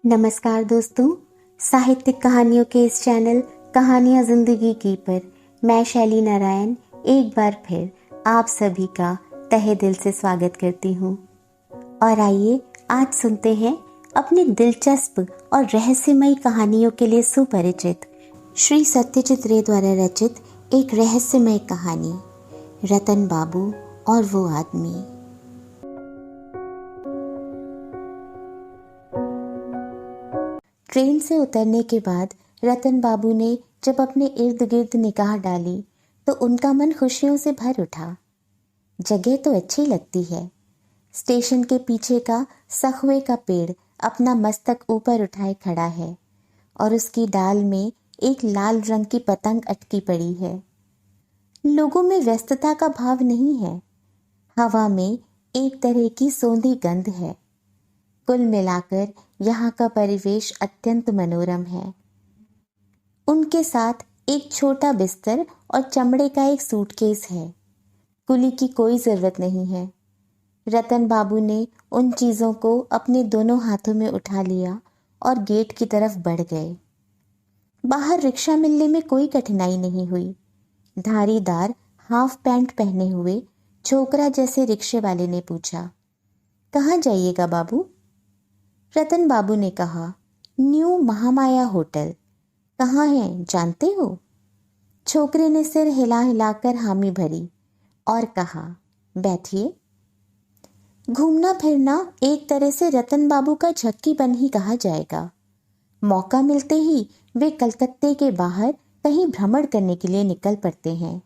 नमस्कार दोस्तों, साहित्यिक कहानियों के इस चैनल कहानियाँ ज़िंदगी की पर मैं शैली नारायण एक बार फिर आप सभी का तहे दिल से स्वागत करती हूँ। और आइए आज सुनते हैं अपनी दिलचस्प और रहस्यमयी कहानियों के लिए सुपरिचित श्री सत्यजित रे द्वारा रचित एक रहस्यमय कहानी, रतन बाबू और वो आदमी। ट्रेन से उतरने के बाद रतन बाबू ने जब अपने इर्द गिर्द निगाह डाली तो उनका मन खुशियों से भर उठा। जगह तो अच्छी लगती है। स्टेशन के पीछे का सखुए का पेड़ अपना मस्तक ऊपर उठाए खड़ा है और उसकी डाल में एक लाल रंग की पतंग अटकी पड़ी है। लोगों में व्यस्तता का भाव नहीं है। हवा में एक तरह की सोंधी गंध है। कुल मिलाकर यहाँ का परिवेश अत्यंत मनोरम है। उनके साथ एक छोटा बिस्तर और चमड़े का एक सूटकेस है। कुली की कोई जरूरत नहीं है। रतन बाबू ने उन चीजों को अपने दोनों हाथों में उठा लिया और गेट की तरफ बढ़ गए। बाहर रिक्शा मिलने में कोई कठिनाई नहीं हुई। धारीदार हाफ पैंट पहने हुए छोकरा जैसे रिक्शे वाले ने पूछा, कहाँ जाइएगा बाबू? रतन बाबू ने कहा, न्यू महामाया होटल। कहाँ है जानते हो? छोकरे ने सिर हिला हिलाकर हामी भरी और कहा, बैठिए। घूमना फिरना एक तरह से रतन बाबू का झक्कीपन ही कहा जाएगा। मौका मिलते ही वे कलकत्ते के बाहर कहीं भ्रमण करने के लिए निकल पड़ते हैं।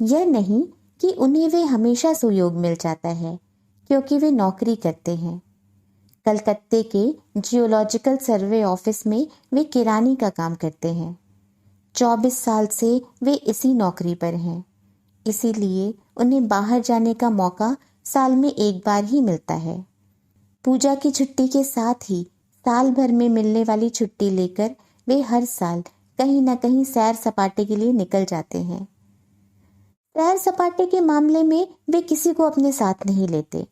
यह नहीं कि उन्हें वे हमेशा सुयोग मिल जाता है, क्योंकि वे नौकरी करते हैं। कलकत्ते के जियोलॉजिकल सर्वे ऑफिस में वे किरानी का काम करते हैं। 24 साल से वे इसी नौकरी पर हैं। इसीलिए उन्हें बाहर जाने का मौका साल में एक बार ही मिलता है। पूजा की छुट्टी के साथ ही साल भर में मिलने वाली छुट्टी लेकर वे हर साल कहीं ना कहीं सैर सपाटे के लिए निकल जाते हैं। सैर सपाटे के मामले में वे किसी को अपने साथ नहीं लेते।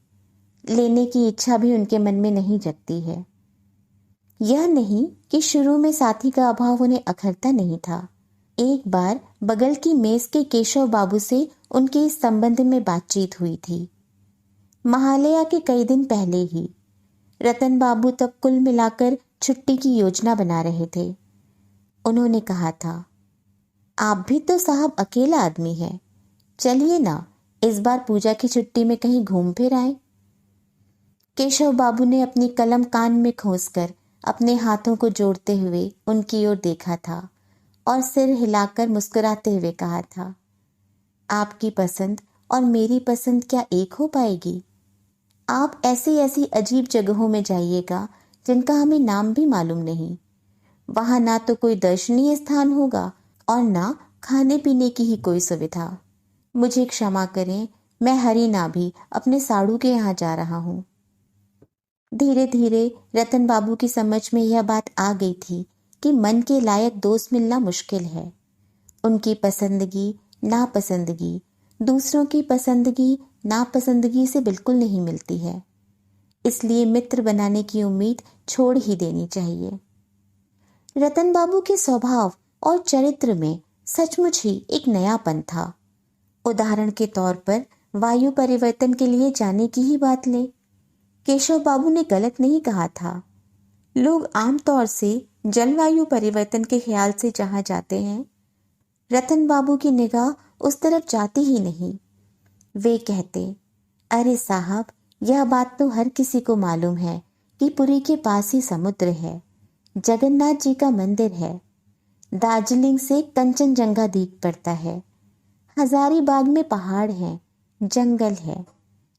लेने की इच्छा भी उनके मन में नहीं जगती है। यह नहीं कि शुरू में साथी का अभाव उन्हें अखरता नहीं था। एक बार बगल की मेज के केशव बाबू से उनके इस संबंध में बातचीत हुई थी। महालया के कई दिन पहले ही। रतन बाबू तब कुल मिलाकर छुट्टी की योजना बना रहे थे। उन्होंने कहा था, आप भी तो साहब अकेला आदमी हैं, चलिए ना इस बार पूजा की छुट्टी में कहीं घूम फिर आए। केशव बाबू ने अपनी कलम कान में खोसकर अपने हाथों को जोड़ते हुए उनकी ओर देखा था और सिर हिलाकर मुस्कुराते हुए कहा था, आपकी पसंद और मेरी पसंद क्या एक हो पाएगी? आप ऐसी ऐसी अजीब जगहों में जाइएगा जिनका हमें नाम भी मालूम नहीं। वहां ना तो कोई दर्शनीय स्थान होगा और ना खाने पीने की ही कोई सुविधा। मुझे क्षमा करें, मैं हरिना भी अपने साड़ू के यहाँ जा रहा हूँ। धीरे धीरे रतन बाबू की समझ में यह बात आ गई थी कि मन के लायक दोस्त मिलना मुश्किल है। उनकी पसंदगी नापसंदगी दूसरों की पसंदगी नापसंदगी से बिल्कुल नहीं मिलती है। इसलिए मित्र बनाने की उम्मीद छोड़ ही देनी चाहिए। रतन बाबू के स्वभाव और चरित्र में सचमुच ही एक नयापन था। उदाहरण के तौर पर वायु परिवर्तन के लिए जाने की ही बात लें। केशव बाबू ने गलत नहीं कहा था। लोग आमतौर से जलवायु परिवर्तन के ख्याल से जहां जाते हैं, रतन बाबू की निगाह उस तरफ जाती ही नहीं। वे कहते, अरे साहब, यह बात तो हर किसी को मालूम है कि पुरी के पास ही समुद्र है, जगन्नाथ जी का मंदिर है, दार्जिलिंग से कंचनजंगा दिख पड़ता है, हजारीबाग में पहाड़ हैं, जंगल है,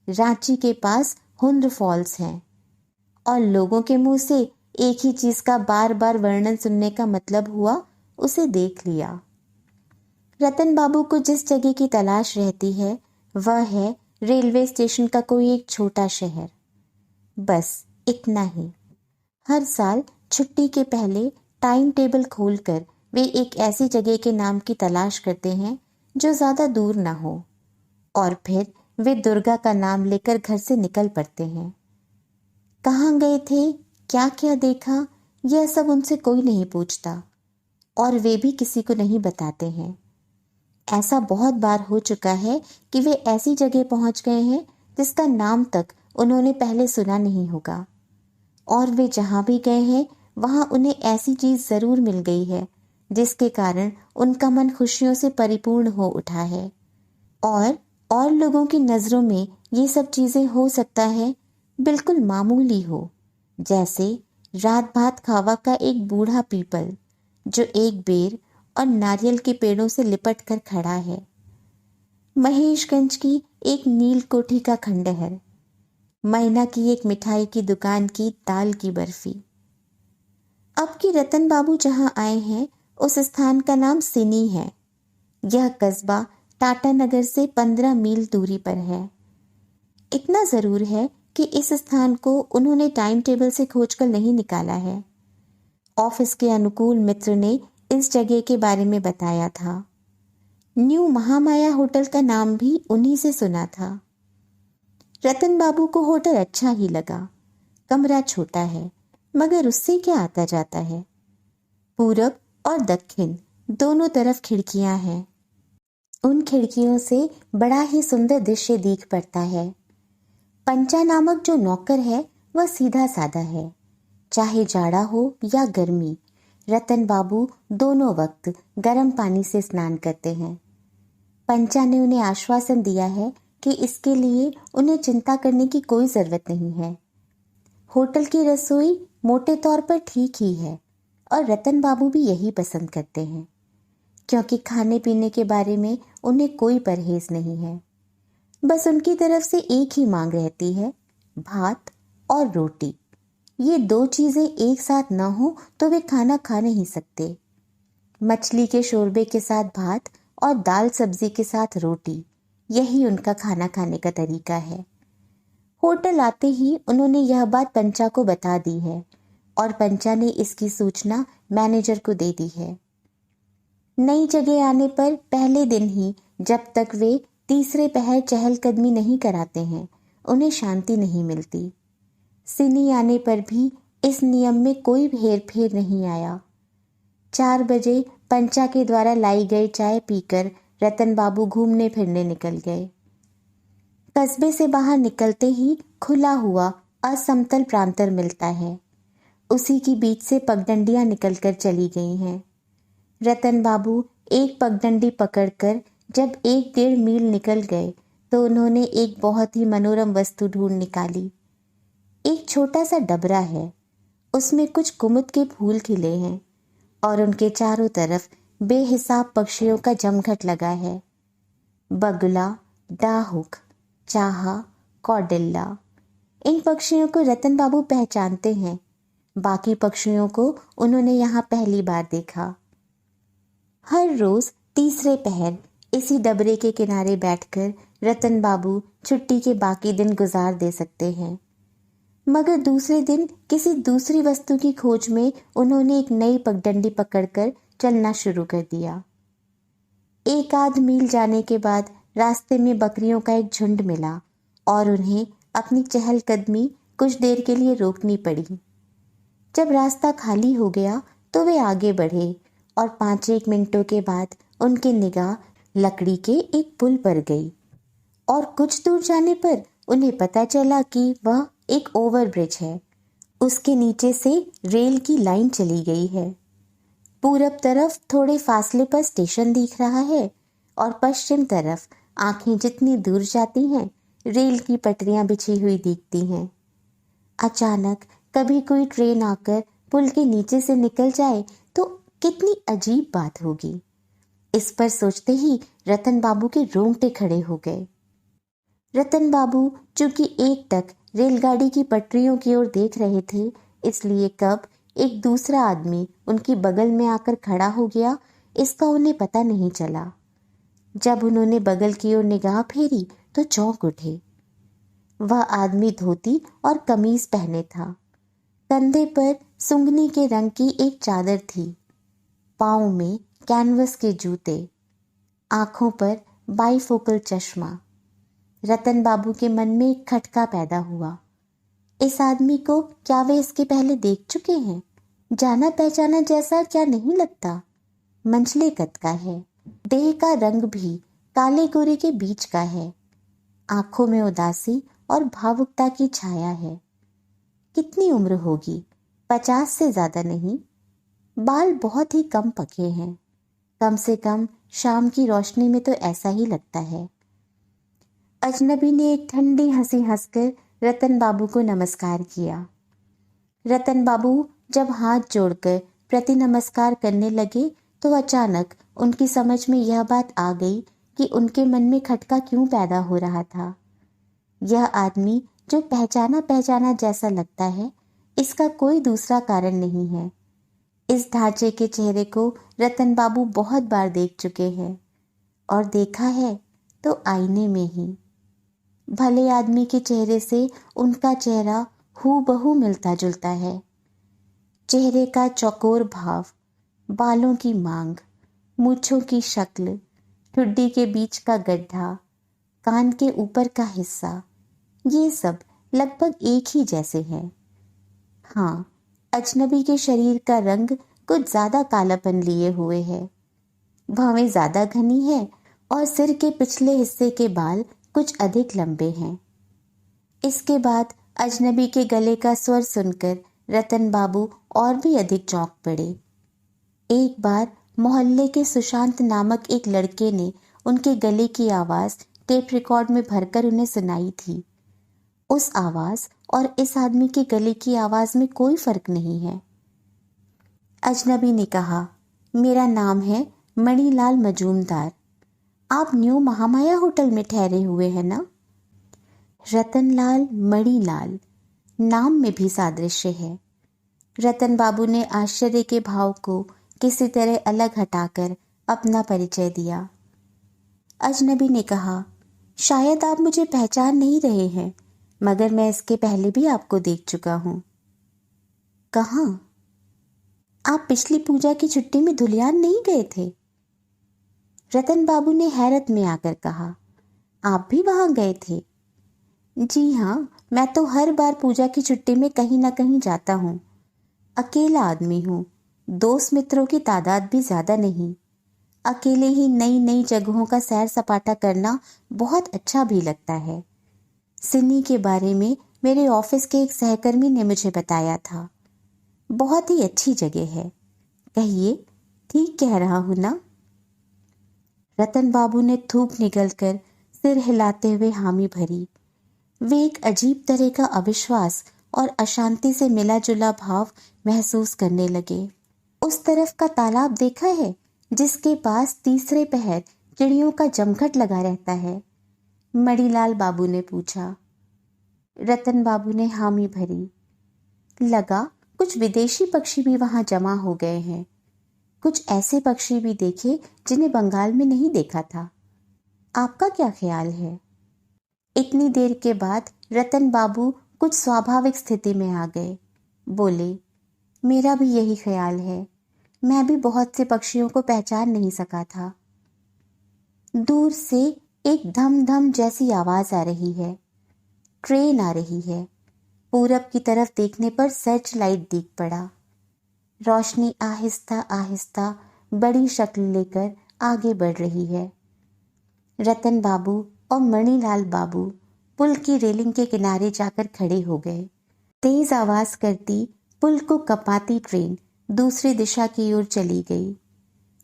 रांची के पास हुंद्र फॉल्स हैं। और लोगों के मुंह से एक ही चीज का बार बार वर्णन सुनने का मतलब हुआ उसे देख लिया। रतन बाबू को जिस जगह की तलाश रहती है वह है रेलवे स्टेशन का कोई एक छोटा शहर। बस इतना ही। हर साल छुट्टी के पहले टाइम टेबल खोलकर वे एक ऐसी जगह के नाम की तलाश करते हैं जो ज्यादा दूर ना हो, और फिर वे दुर्गा का नाम लेकर घर से निकल पड़ते हैं। कहाँ गए थे क्या क्या देखा, यह सब उनसे कोई नहीं पूछता और वे भी किसी को नहीं बताते हैं। ऐसा बहुत बार हो चुका है कि वे ऐसी जगह पहुंच गए हैं जिसका नाम तक उन्होंने पहले सुना नहीं होगा, और वे जहां भी गए हैं वहां उन्हें ऐसी चीज जरूर मिल गई है जिसके कारण उनका मन खुशियों से परिपूर्ण हो उठा है। और लोगों की नजरों में ये सब चीजें हो सकता है बिल्कुल मामूली हो, जैसे रात भात खावा का एक बूढ़ा पीपल जो एक बेर और नारियल के पेड़ों से लिपट कर खड़ा है, महेशगंज की एक नील कोठी का खंडहर, मैना की एक मिठाई की दुकान की दाल की बर्फी। अब की रतन बाबू जहां आए हैं उस स्थान का नाम सिनी है। यह कस्बा टाटा नगर से 15 मील दूरी पर है। इतना जरूर है कि इस स्थान को उन्होंने टाइम टेबल से खोजकर नहीं निकाला है। ऑफिस के अनुकूल मित्र ने इस जगह के बारे में बताया था। न्यू महामाया होटल का नाम भी उन्हीं से सुना था। रतन बाबू को होटल अच्छा ही लगा। कमरा छोटा है, मगर उससे क्या आता जाता है। पूरब और दक्षिण दोनों तरफ खिड़कियां हैं। उन खिड़कियों से बड़ा ही सुंदर दृश्य दिख पड़ता है। पंचा नामक जो नौकर है वह सीधा साधा है। चाहे जाड़ा हो या गर्मी, रतन बाबू दोनों वक्त गर्म पानी से स्नान करते हैं। पंचा ने उन्हें आश्वासन दिया है कि इसके लिए उन्हें चिंता करने की कोई जरूरत नहीं है। होटल की रसोई मोटे तौर पर ठीक ही है और रतन बाबू भी यही पसंद करते हैं, क्योंकि खाने पीने के बारे में उन्हें कोई परहेज नहीं है। बस उनकी तरफ से एक ही मांग रहती है, भात और रोटी। ये दो चीजें एक साथ न हो तो वे खाना खा नहीं सकते। मछली के शोरबे के साथ भात और दाल सब्जी के साथ रोटी, यही उनका खाना खाने का तरीका है। होटल आते ही उन्होंने यह बात पंचा को बता दी है और पंचा ने इसकी सूचना मैनेजर को दे दी है। नई जगह आने पर पहले दिन ही जब तक वे तीसरे पहर चहलकदमी नहीं कराते हैं, उन्हें शांति नहीं मिलती। सिनी आने पर भी इस नियम में कोई हेरफेर नहीं आया। 4 बजे पंचा के द्वारा लाई गई चाय पीकर रतन बाबू घूमने फिरने निकल गए। कस्बे से बाहर निकलते ही खुला हुआ असमतल प्रांतर मिलता है। उसी की बीच से पगडंडियां निकलकर चली गई हैं। रतन बाबू एक पगडंडी पकड़कर जब 1-1.5 मील निकल गए तो उन्होंने एक बहुत ही मनोरम वस्तु ढूंढ निकाली। एक छोटा सा डबरा है, उसमें कुछ कुमुद के फूल खिले हैं और उनके चारों तरफ बेहिसाब पक्षियों का जमघट लगा है। बगुला, डाहुक, चाहा, कौडिल्ला, इन पक्षियों को रतन बाबू पहचानते हैं। बाकी पक्षियों को उन्होंने यहाँ पहली बार देखा। हर रोज तीसरे पहर इसी डबरे के किनारे बैठकर रतन बाबू छुट्टी के बाकी दिन गुजार दे सकते हैं, मगर दूसरे दिन किसी दूसरी वस्तु की खोज में उन्होंने एक नई पगडंडी पकड़कर चलना शुरू कर दिया। 1-8 मील जाने के बाद रास्ते में बकरियों का एक झुंड मिला और उन्हें अपनी चहलकदमी कुछ देर के लिए रोकनी पड़ी। जब रास्ता खाली हो गया तो वे आगे बढ़े और 5-1 मिनटों के बाद उनकी निगाह लकड़ी के एक पुल पर गई और कुछ दूर जाने पर उन्हें पता चला कि वह एक ओवरब्रिज है। उसके नीचे से रेल की लाइन चली गई है। पूरब तरफ थोड़े फासले पर स्टेशन दिख रहा है और पश्चिम तरफ आंखें जितनी दूर जाती हैं रेल की पटरियां बिछी हुई दिखती हैं। अचानक कभी कोई ट्रेन आकर पुल के नीचे से निकल जाए तो कितनी अजीब बात होगी। इस पर सोचते ही रतन बाबू के रोंगटे खड़े हो गए। रतन बाबू चूंकि एकटक रेलगाड़ी की पटरियों की ओर देख रहे थे, इसलिए कब एक दूसरा आदमी उनकी बगल में आकर खड़ा हो गया इसका उन्हें पता नहीं चला। जब उन्होंने बगल की ओर निगाह फेरी तो चौंक उठे। वह आदमी धोती और कमीज पहने था। कंधे पर सुंगनी के रंग की एक चादर थी। पाँव में कैनवस के जूते, आंखों पर बाईफोकल चश्मा। रतन बाबू के मन में एक खटका पैदा हुआ। इस आदमी को क्या वे इसके पहले देख चुके हैं? जाना पहचाना जैसा क्या नहीं लगता? मंझले कद का है, देह का रंग भी काले गोरे के बीच का है, आंखों में उदासी और भावुकता की छाया है। कितनी उम्र होगी? 50 से ज्यादा नहीं। बाल बहुत ही कम पके हैं, कम से कम शाम की रोशनी में तो ऐसा ही लगता है। अजनबी ने एक ठंडी हंसी हंसकर रतन बाबू को नमस्कार किया। रतन बाबू जब हाथ जोड़कर प्रति नमस्कार करने लगे तो अचानक उनकी समझ में यह बात आ गई कि उनके मन में खटका क्यों पैदा हो रहा था। यह आदमी जो पहचाना पहचाना जैसा लगता है, इसका कोई दूसरा कारण नहीं है। इस ढांचे के चेहरे को रतन बाबू बहुत बार देख चुके हैं, और देखा है तो आईने में ही। भले आदमी के चेहरे से उनका चेहरा हूबहू मिलता जुलता है। चेहरे का चौकोर भाव, बालों की मांग, मूंछों की शक्ल, ठुड्डी के बीच का गड्ढा, कान के ऊपर का हिस्सा, ये सब लगभग एक ही जैसे हैं। हाँ, अजनबी के शरीर का रंग कुछ ज्यादा कालापन लिए हुए है। भौहें ज्यादा घनी है और सिर के पिछले हिस्से के बाल कुछ अधिक लंबे हैं। इसके बाद अजनबी के गले का स्वर सुनकर रतन बाबू और भी अधिक चौंक पड़े। एक बार मोहल्ले के सुशांत नामक एक लड़के ने उनके गले की आवाज टेप रिकॉर्ड में भरकर उन्हें सुनाई थी। उस आवाज और इस आदमी के गले की आवाज में कोई फर्क नहीं है। अजनबी ने कहा, मेरा नाम है मणिलाल मजूमदार। आप न्यू महामाया होटल में ठहरे हुए हैं ना? रतनलाल मणिलाल, नाम में भी सादृश्य है। रतन बाबू ने आश्चर्य के भाव को किसी तरह अलग हटाकर अपना परिचय दिया। अजनबी ने कहा, शायद आप मुझे पहचान नहीं रहे हैं, मगर मैं इसके पहले भी आपको देख चुका हूं। कहाँ? आप पिछली पूजा की छुट्टी में धुलियान नहीं गए थे? रतन बाबू ने हैरत में आकर कहा, आप भी वहां गए थे? जी हाँ, मैं तो हर बार पूजा की छुट्टी में कहीं ना कहीं जाता हूँ। अकेला आदमी हूँ, दोस्त मित्रों की तादाद भी ज्यादा नहीं। अकेले ही नई नई जगहों का सैर सपाटा करना बहुत अच्छा भी लगता है। सिडनी के बारे में मेरे ऑफिस के एक सहकर्मी ने मुझे बताया था। बहुत ही अच्छी जगह है। कहिए, ठीक कह रहा हूं ना? रतन बाबू ने थूक निगलकर सिर हिलाते हुए हामी भरी। वे एक अजीब तरह का अविश्वास और अशांति से मिला जुला भाव महसूस करने लगे। उस तरफ का तालाब देखा है जिसके पास तीसरे पहर चिड़ियों का जमघट लगा रहता है? मणिलाल बाबू ने पूछा। रतन बाबू ने हामी भरी। लगा कुछ विदेशी पक्षी भी वहां जमा हो गए हैं। कुछ ऐसे पक्षी भी देखे जिन्हें बंगाल में नहीं देखा था। आपका क्या ख्याल है? इतनी देर के बाद रतन बाबू कुछ स्वाभाविक स्थिति में आ गए। बोले, मेरा भी यही ख्याल है। मैं भी बहुत से पक्षियों को पहचान नहीं सका था। दूर से एक धम धम जैसी आवाज आ रही है। ट्रेन आ रही है। पूरब की तरफ देखने पर सर्च लाइट दिख पड़ा। रोशनी आहिस्ता आहिस्ता बड़ी शक्ल लेकर आगे बढ़ रही है। रतन बाबू और मणिलाल बाबू पुल की रेलिंग के किनारे जाकर खड़े हो गए। तेज आवाज करती पुल को कपाती ट्रेन दूसरी दिशा की ओर चली गई।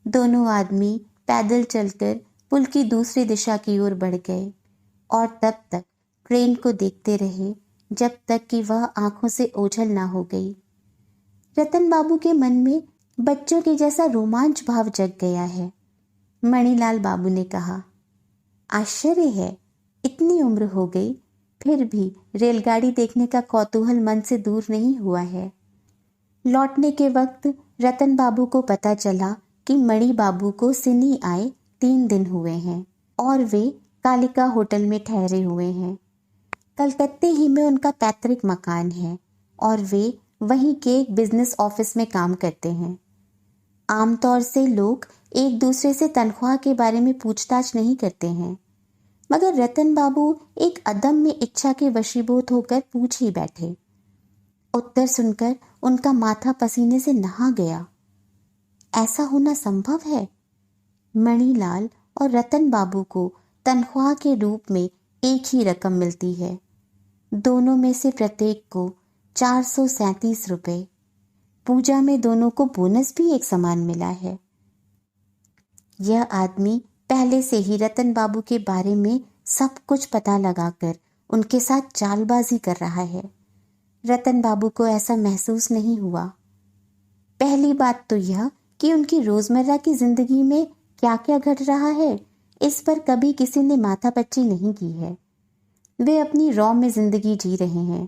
दोनों आदमी पैदल चलकर पुल की दूसरी दिशा की ओर बढ़ गए और तब तक ट्रेन को देखते रहे जब तक कि वह आंखों से ओझल ना हो गई। रतन बाबू के मन में बच्चों के जैसा रोमांच भाव जग गया है। मणिलाल बाबू ने कहा, आश्चर्य है, इतनी उम्र हो गई फिर भी रेलगाड़ी देखने का कौतूहल मन से दूर नहीं हुआ है। लौटने के वक्त रतन बाबू को पता चला कि मणि बाबू को सिडनी आए 3 दिन हुए हैं और वे कालिका होटल में ठहरे हुए हैं। कलकत्ते ही में उनका पैतृक मकान है और वे वहीं के एक बिजनेस ऑफिस में काम करते हैं। आमतौर से लोग एक दूसरे से तनख्वाह के बारे में पूछताछ नहीं करते हैं, मगर रतन बाबू एक अदम्य इच्छा के वशीभूत होकर पूछ ही बैठे, उत्तर सुनकर उनका माथा पसीने से नहा गया। ऐसा होना संभव है? मणिलाल और रतन बाबू को तनख्वाह के रूप में एक ही रकम मिलती है। दोनों में से प्रत्येक को 437 रुपए। पूजा में दोनों को बोनस भी एक समान मिला है। यह आदमी पहले से ही रतन बाबू के बारे में सब कुछ पता लगाकर उनके साथ चालबाजी कर रहा है। रतन बाबू को ऐसा महसूस नहीं हुआ। पहली बात तो यह कि उनकी रोजमर्रा की जिंदगी में क्या क्या घट रहा है, इस पर कभी किसी ने माथापच्ची नहीं की है। वे अपनी रॉ में जिंदगी जी रहे हैं।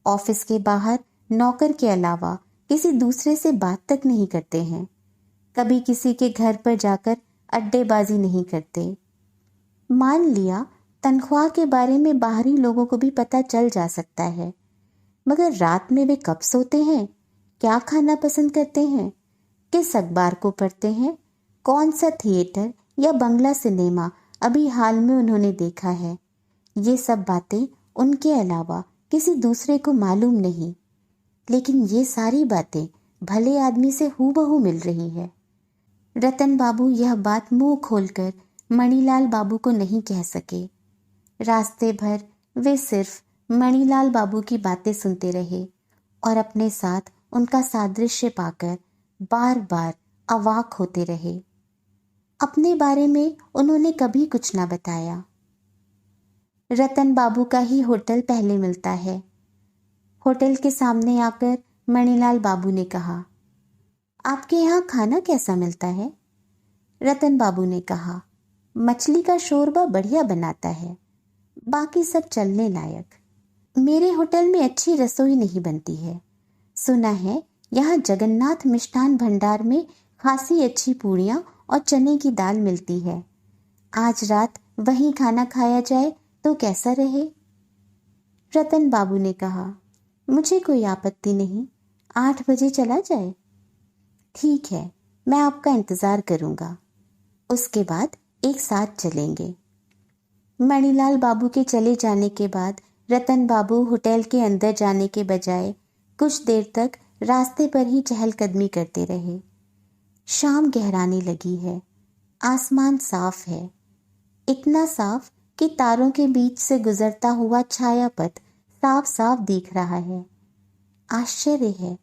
ऑफिस के बाहर नौकर के अलावा किसी दूसरे से बात तक नहीं करते हैं। कभी किसी के घर पर जाकर अड्डेबाजी नहीं करते। मान लिया तनख्वाह के बारे में बाहरी लोगों को भी पता चल जा सकता है, मगर रात में वे कब सोते हैं, क्या खाना पसंद करते हैं, किस अखबार को पढ़ते हैं, कौन सा थिएटर या बंगला सिनेमा अभी हाल में उन्होंने देखा है, ये सब बातें उनके अलावा किसी दूसरे को मालूम नहीं। लेकिन ये सारी बातें भले आदमी से हूबहू मिल रही है। रतन बाबू यह बात मुंह खोलकर मणिलाल बाबू को नहीं कह सके। रास्ते भर वे सिर्फ मणिलाल बाबू की बातें सुनते रहे और अपने साथ उनका सादृश्य पाकर बार बार अवाक होते रहे। अपने बारे में उन्होंने कभी कुछ ना बताया। रतन बाबू का ही होटल पहले मिलता है। होटल के सामने आकर मणिलाल बाबू ने कहा, आपके यहाँ खाना कैसा मिलता है? रतन बाबू ने कहा, मछली का शोरबा बढ़िया बनाता है, बाकी सब चलने लायक। मेरे होटल में अच्छी रसोई नहीं बनती है। सुना है यहाँ जगन्नाथ मिष्ठान भंडार में खासी अच्छी पूड़ियाँ और चने की दाल मिलती है। आज रात वहीं खाना खाया जाए तो कैसा रहे? रतन बाबू ने कहा, मुझे कोई आपत्ति नहीं, 8 बजे चला जाए। ठीक है, मैं आपका इंतजार करूंगा। उसके बाद एक साथ चलेंगे। मणिलाल बाबू के चले जाने के बाद रतन बाबू होटल के अंदर जाने के बजाय कुछ देर तक रास्ते पर ही चहलकदमी करते रहे। शाम गहराने लगी है। आसमान साफ है, इतना साफ कि तारों के बीच से गुजरता हुआ छायापथ साफ साफ दिख रहा है। आश्चर्य है,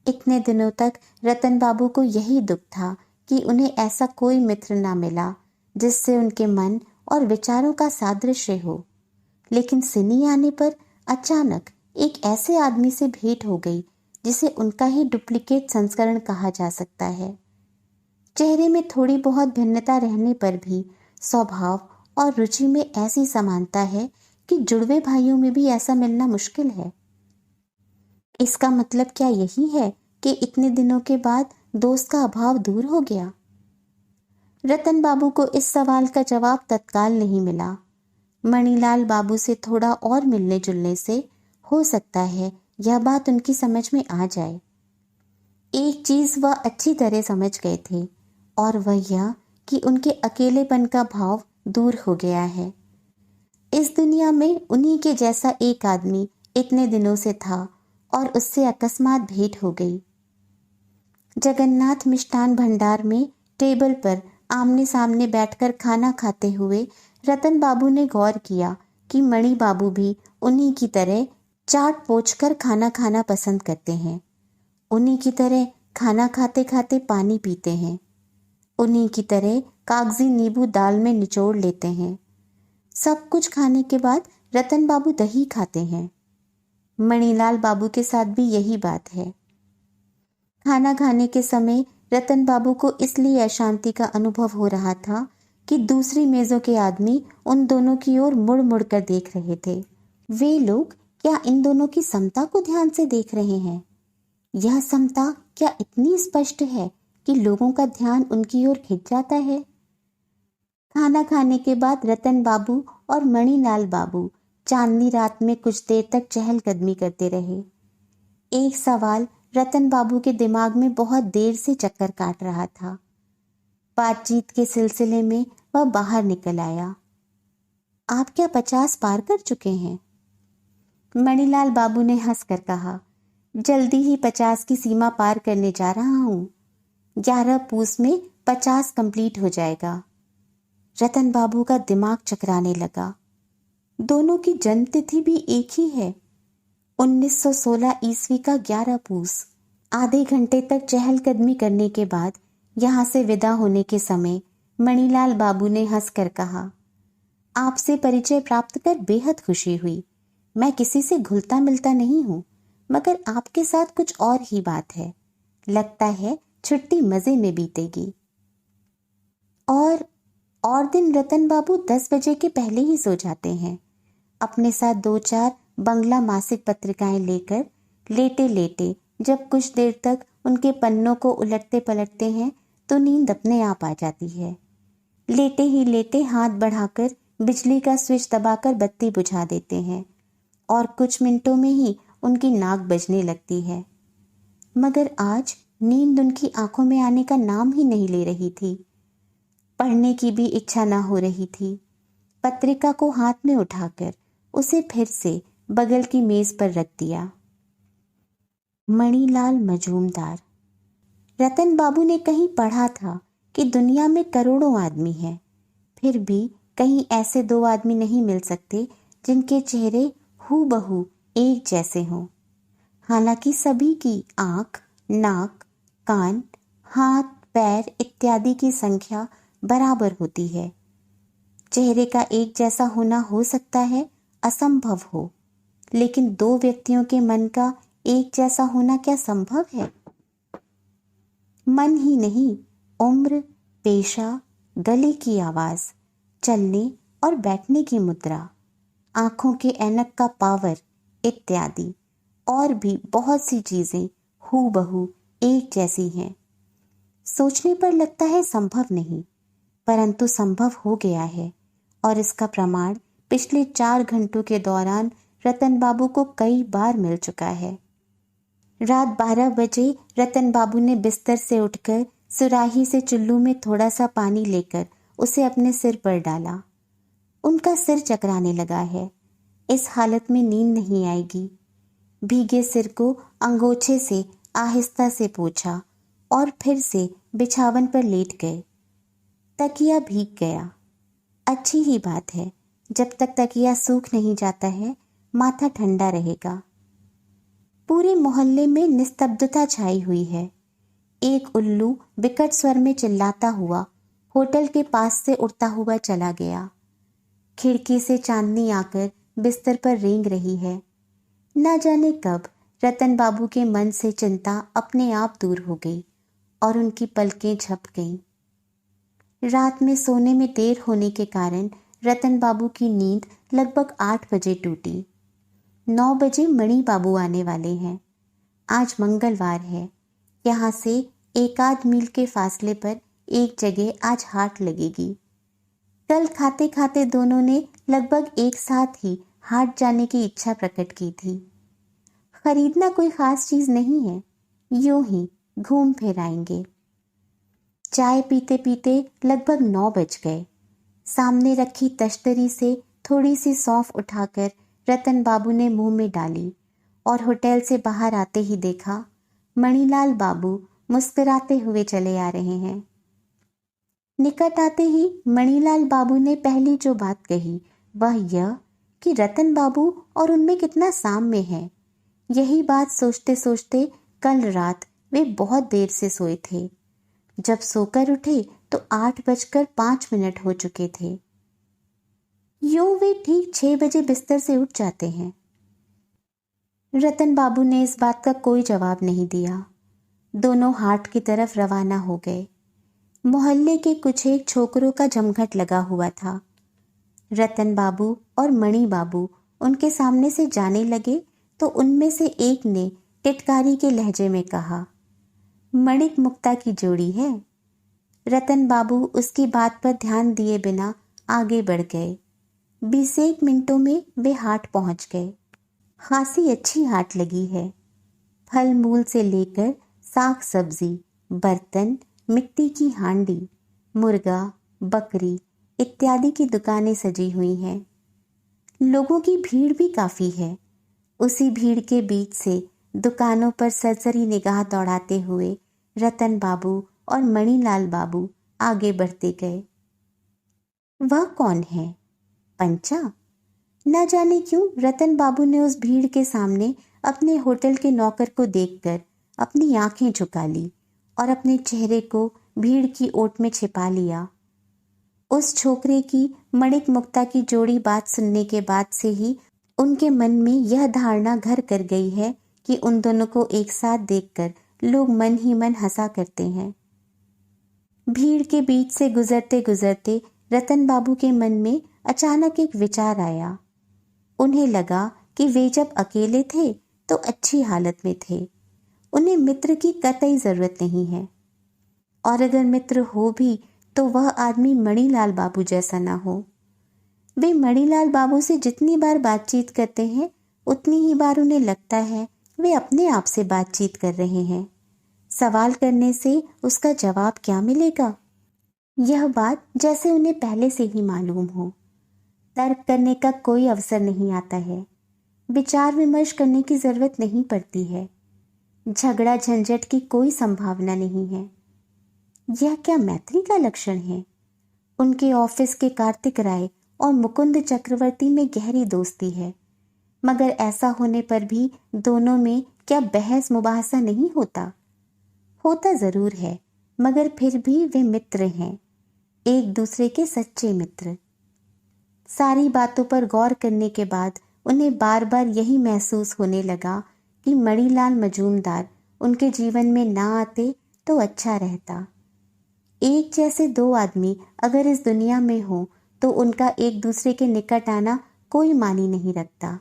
इतने दिनों तक रतन बाबू को यही दुख था कि उन्हें ऐसा कोई मित्र ना मिला जिससे उनके मन और विचारों का सादृश्य हो। लेकिन सिनी आने पर अचानक एक ऐसे आदमी से भेंट हो गई जिसे उनका ही डुप्लीकेट संस्करण कहा जा सकता है। चेहरे में थोड़ी बहुत भिन्नता रहने पर भी स्वभाव और रुचि में ऐसी समानता है कि जुड़वे भाइयों में भी ऐसा मिलना मुश्किल है। इसका मतलब क्या यही है कि इतने दिनों के बाद दोस्त का अभाव दूर हो गया? रतन बाबू को इस सवाल का जवाब तत्काल नहीं मिला। मणिलाल बाबू से थोड़ा और मिलने जुलने से हो सकता है यह बात उनकी समझ में आ जाए। एक चीज वह अच्छी तरह समझ गए थे और वह यह कि उनके अकेलेपन का भाव दूर हो गया है। इस दुनिया में उन्हीं के जैसा एक आदमी इतने दिनों से था और उससे अकस्मात भेंट हो गई। जगन्नाथ मिष्ठान भंडार में टेबल पर आमने सामने बैठकर खाना खाते हुए रतन बाबू ने गौर किया कि मणि बाबू भी उन्हीं की तरह चाट पोंछ कर खाना खाना पसंद करते हैं। उन्हीं की तरह खाना खाते खाते पानी पीते हैं। उन्हीं की तरह कागजी नींबू दाल में निचोड़ लेते हैं। सब कुछ खाने के बाद रतन बाबू दही खाते हैं। मणिलाल बाबू के साथ भी यही बात है। खाना खाने के समय रतन बाबू को इसलिए अशांति का अनुभव हो रहा था कि दूसरी मेजों के आदमी उन दोनों की ओर मुड़ मुड़ कर देख रहे थे। वे लोग क्या इन दोनों की समता को ध्यान से देख रहे हैं? यह समता क्या इतनी स्पष्ट है कि लोगों का ध्यान उनकी ओर खिंच जाता है? खाना खाने के बाद रतन बाबू और मणिलाल बाबू चांदनी रात में कुछ देर तक चहलकदमी करते रहे। एक सवाल रतन बाबू के दिमाग में बहुत देर से चक्कर काट रहा था। बातचीत के सिलसिले में वह बाहर निकल आया। आप क्या 50 पार कर चुके हैं? मणिलाल बाबू ने हंसकर कहा, जल्दी ही 50 की सीमा पार करने जा रहा हूँ। 11 पूस में 50 कंप्लीट हो जाएगा। रतन बाबू का दिमाग चकराने लगा। दोनों की जन्म तिथि भी एक ही है, 1916 ईस्वी का 11 पूस। आधे घंटे तक चहलकदमी करने के बाद यहाँ से विदा होने के समय मणिलाल बाबू ने हंसकर कहा, आपसे परिचय प्राप्त कर बेहद खुशी हुई। मैं किसी से घुलता मिलता नहीं हूँ, मगर आपके साथ कुछ और ही बात है। लगता है छुट्टी मजे में बीतेगी। और दिन रतन बाबू 10 बजे के पहले ही सो जाते हैं। अपने साथ 2-4 बंगला मासिक पत्रिकाएं लेकर लेटे लेटे जब कुछ देर तक उनके पन्नों को उलटते पलटते हैं तो नींद अपने आप आ जाती है। लेटे ही लेटे हाथ बढ़ाकर बिजली का स्विच दबाकर बत्ती बुझा देते हैं और कुछ मिनटों में ही उनकी नाक बजने लगती है। मगर आज नींद उनकी आंखों में आने का नाम ही नहीं ले रही थी। पढ़ने की भी इच्छा ना हो रही थी। पत्रिका को हाथ में उठाकर उसे फिर से बगल की मेज पर रख दिया। मणिलाल मजूमदार। रतन बाबू ने कहीं पढ़ा था कि दुनिया में करोड़ों आदमी हैं, फिर भी कहीं ऐसे 2 आदमी नहीं मिल सकते जिनके चेहरे हूबहू एक जैसे हों। हालांकि सभी की आंख, नाक, कान, हाथ, पैर इत्यादि की संख्या बराबर होती है। चेहरे का एक जैसा होना हो सकता है असंभव हो, लेकिन 2 व्यक्तियों के मन का एक जैसा होना क्या संभव है? मन ही नहीं, उम्र, पेशा, गले की आवाज, चलने और बैठने की मुद्रा, आंखों के ऐनक का पावर इत्यादि और भी बहुत सी चीजें हूबहू एक जैसी हैं। सोचने पर लगता है संभव नहीं, परंतु संभव हो गया है और इसका प्रमाण पिछले 4 घंटों के दौरान रतन बाबू को कई बार मिल चुका है। रात 12 बजे रतन बाबू ने बिस्तर से उठकर सुराही से चुल्लू में थोड़ा सा पानी लेकर उसे अपने सिर पर डाला। उनका सिर चकराने लगा है। इस हालत में नींद नहीं आएगी। भीगे सिर को अंगोछे से आहिस्ता से पोंछा और फिर से बिछावन पर लेट गए। तकिया भीग गया। अच्छी ही बात है, जब तक तकिया सूख नहीं जाता है माथा ठंडा रहेगा। पूरे मोहल्ले में निस्तब्धता छाई हुई है। एक उल्लू विकट स्वर में चिल्लाता हुआ होटल के पास से उड़ता हुआ चला गया। खिड़की से चांदनी आकर बिस्तर पर रेंग रही है। न जाने कब रतन बाबू के मन से चिंता अपने आप दूर हो गई और उनकी पलकें झप गईं। रात में सोने में देर होने के कारण रतन बाबू की नींद लगभग 8 बजे टूटी। 9 बजे मणि बाबू आने वाले हैं। आज मंगलवार है। यहाँ से 1-8 मील के फासले पर एक जगह आज हाट लगेगी। कल खाते खाते दोनों ने लगभग एक साथ ही हाट जाने की इच्छा प्रकट की थी। खरीदना कोई खास चीज नहीं है, यूं ही घूम फिर आएंगे। चाय पीते पीते लगभग 9 बज गए। सामने रखी तश्तरी से थोड़ी सी सौंफ उठाकर रतन बाबू ने मुंह में डाली और होटल से बाहर आते ही देखा मणिलाल बाबू मुस्कुराते हुए चले आ रहे हैं। निकट आते ही मणिलाल बाबू ने पहली जो बात कही वह यह कि रतन बाबू और उनमें कितना साम्य है। यही बात सोचते सोचते कल रात वे बहुत देर से सोए थे। जब सोकर उठे तो 8:05 हो चुके थे। यूं वे ठीक 6 बजे बिस्तर से उठ जाते हैं। रतन बाबू ने इस बात का कोई जवाब नहीं दिया। दोनों हाट की तरफ रवाना हो गए। मोहल्ले के कुछ एक छोकरों का जमघट लगा हुआ था। रतन बाबू और मणि बाबू उनके सामने से जाने लगे तो उनमें से एक ने टिटकारी के लहजे में कहा, मणिक मुक्ता की जोड़ी है। रतन बाबू उसकी बात पर ध्यान दिए बिना आगे बढ़ गए। 20 मिनटों में वे हाट पहुंच गए। खासी अच्छी हाट लगी है। फल मूल से लेकर साग सब्जी, बर्तन, मिट्टी की हांडी, मुर्गा, बकरी इत्यादि की दुकानें सजी हुई हैं। लोगों की भीड़ भी काफी है। उसी भीड़ के बीच से दुकानों पर सरसरी निगाह दौड़ाते हुए रतन बाबू और मणिलाल बाबू आगे बढ़ते गए। वह कौन है? पंचा? न जाने क्यों रतन बाबू ने उस भीड़ के सामने अपने होटल के नौकर को देखकर अपनी आंखें झुका ली और अपने चेहरे को भीड़ की ओट में छिपा लिया। उस छोकरे की मणिक मुक्ता की जोड़ी बात सुनने के बाद से ही उनके मन में यह धारणा घर कर गई है कि उन दोनों को एक साथ देखकर लोग मन ही मन हंसा करते हैं। भीड़ के बीच से गुजरते गुजरते रतन बाबू के मन में अचानक एक विचार आया। उन्हें लगा कि वे जब अकेले थे तो अच्छी हालत में थे, उन्हें मित्र की कतई जरूरत नहीं है, और अगर मित्र हो भी तो वह आदमी मणिलाल बाबू जैसा ना हो। वे मणिलाल बाबू से जितनी बार बातचीत करते हैं उतनी ही बार उन्हें लगता है वे अपने आप से बातचीत कर रहे हैं। सवाल करने से उसका जवाब क्या मिलेगा? यह बात जैसे उन्हें पहले से ही मालूम हो। तर्क करने का कोई अवसर नहीं आता है, विचार विमर्श करने की जरूरत नहीं पड़ती है, झगड़ा झंझट की कोई संभावना नहीं है। यह क्या मैत्री का लक्षण है? उनके ऑफिस के कार्तिक राय और मुकुंद चक्रवर्ती में गहरी दोस्ती है, मगर ऐसा होने पर भी दोनों में क्या बहस मुबाहसा नहीं होता? होता जरूर है, मगर फिर भी वे मित्र हैं, एक दूसरे के सच्चे मित्र। सारी बातों पर गौर करने के बाद उन्हें बार बार यही महसूस होने लगा कि मणिलाल मजूमदार उनके जीवन में ना आते तो अच्छा रहता। एक जैसे दो आदमी अगर इस दुनिया में हो तो उनका एक दूसरे के निकट आना कोई मानी नहीं रखता।